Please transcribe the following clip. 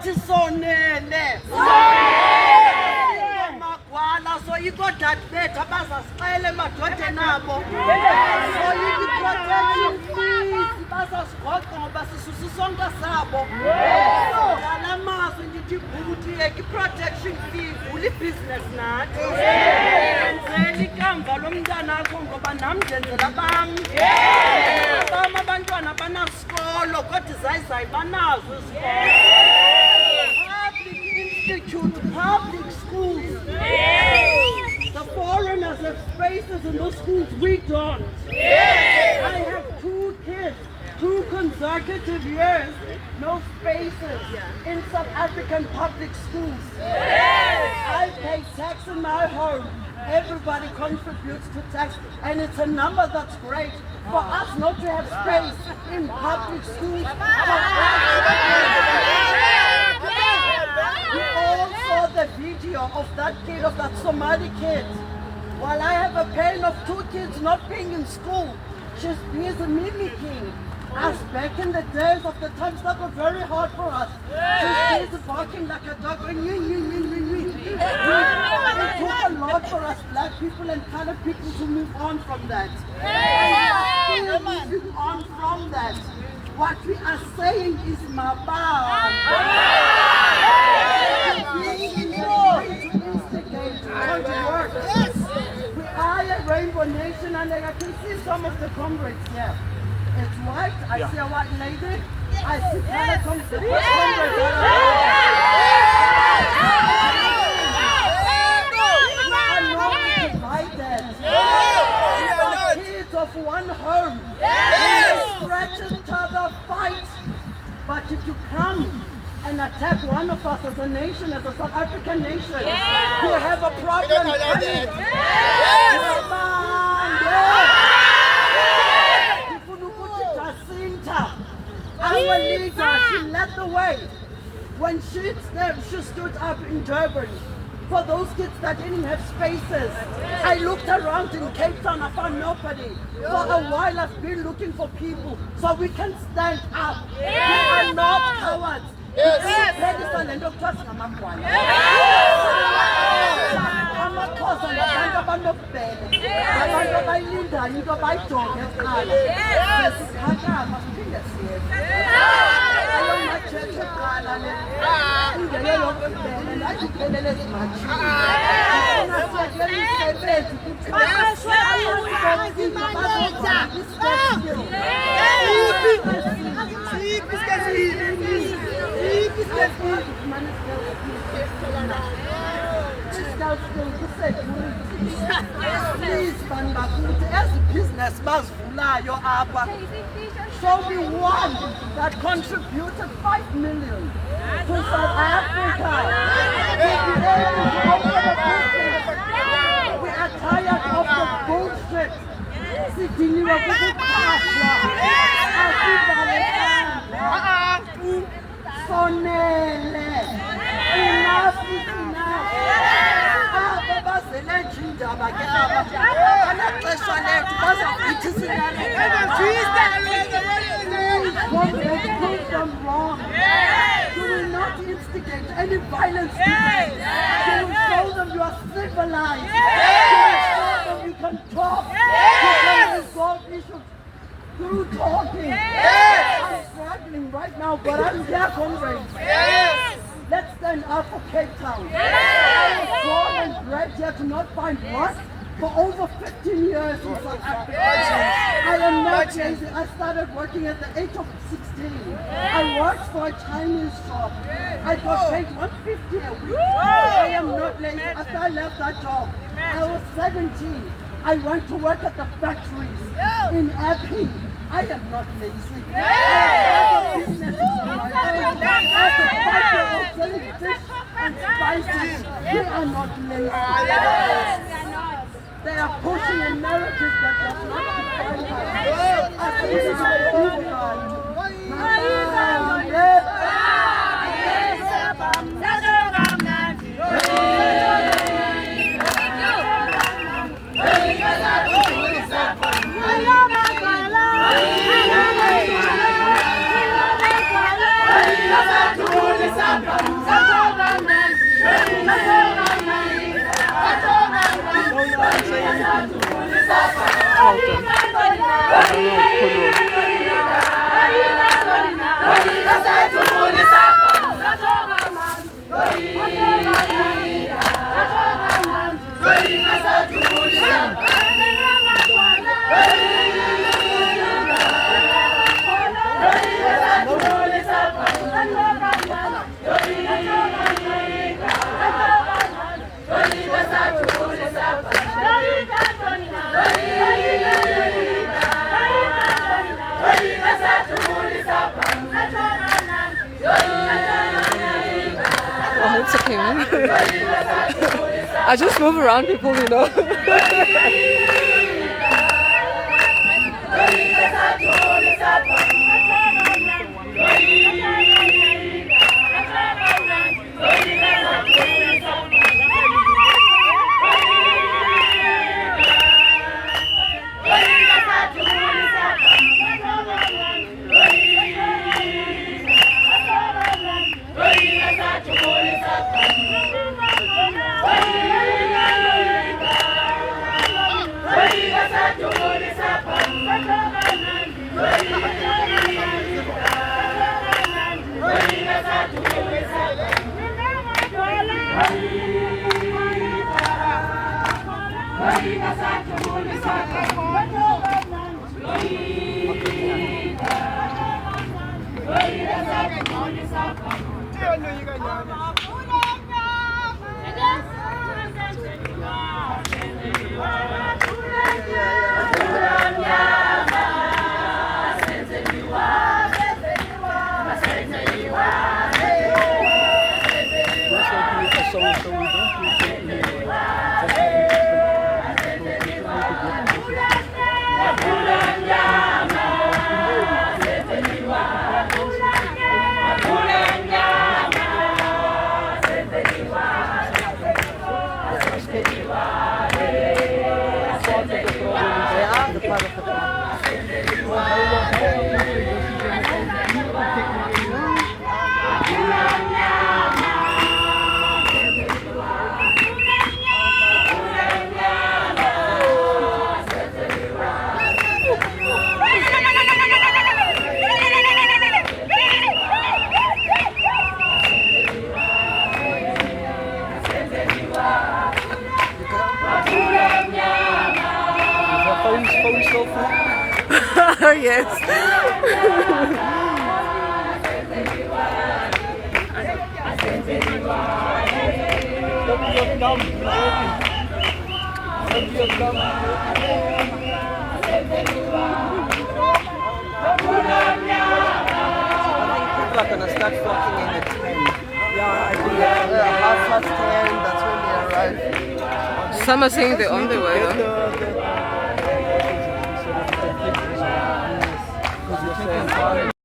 bathi sonele magwala soyiko dade bethu abazasixela emadodeni abo soyiko i-protection fees bazasigoqa ngoba sisusa isonka sabo ngala mazwi ndithi ukuthi i-protection fee ivula ibhizinesi nathi enzela ikamva lomntana akho ngoba nam ndenzela bam abam abantwana banasikolo kodwa izayizayi banazo isikolo public institute, public schools. The foreigners have spaces in those schools, we don't. I have 2 kids, 2 consecutive years, no spaces in South African public schools. I pay tax in my home. Everybody contributes to tax, and it's a number that's great. For us not to have space in public schools, we all saw the video of that kid, of that Somali kid. While I have a parent of 2 kids not being in school, she's busy mimicking us back in the days of the times that were very hard for us. She's busy barking like a dog. It took a lot for us black people and colored people to move on from that. And still moving on from that. What we are saying is Mabam. We are a rainbow nation, and I can see some of the comrades here. It's white, I see a white lady, I see color comrades. I'm not divided. We are kids of one home. We scratch each other, fight. But if you come and attack one of us as a nation, as a South African nation, we have a problem. Our leader, she led the way. When she stood up in Durban for those kids that didn't have spaces. I looked around in Cape Town, I found nobody. For a while I've been looking for people so we can stand up. We are not cowards. AmaXhosa ngabantu abanobubele, abantu abayilindayo into abayijonge kuqala. Siphakama siphinde siyenze. Ayongatshethe kuqala le ingene yokububele nathi iphelele ezimatshini. Sifuna siyekela imisebenzi kuthi please, as a business, show me one that contributed 5 million to South Africa. We are tired of the bullshit. Enough is enough. Prove them wrong. You will not instigate any violence. You will show them you are civilized. You will show them you can talk. You can resolve issues through talking. I'm struggling right now, but I'm here, comrades. Let's stand up for Cape Town. I was born and bred here to not find work for over 15 years in South Africa. I am not lazy. I started working at the age of 16. I worked for a Chinese shop. I got paid $150 a week. I am not lazy. After I left that job, I was 17. I went to work at the factories in Appy. I am not lazy. I have businesses of my own. I have a factory selling fish and spices. We are not lazy. They are pushing a narrative that does not define us. I think this is override. Samba. Oh, it's okay, man. I just move around people, you know. Yes. People are gonna start flocking in at 10. Yeah, I think 10:30, that's when they arrive. Some are saying they're on their way though.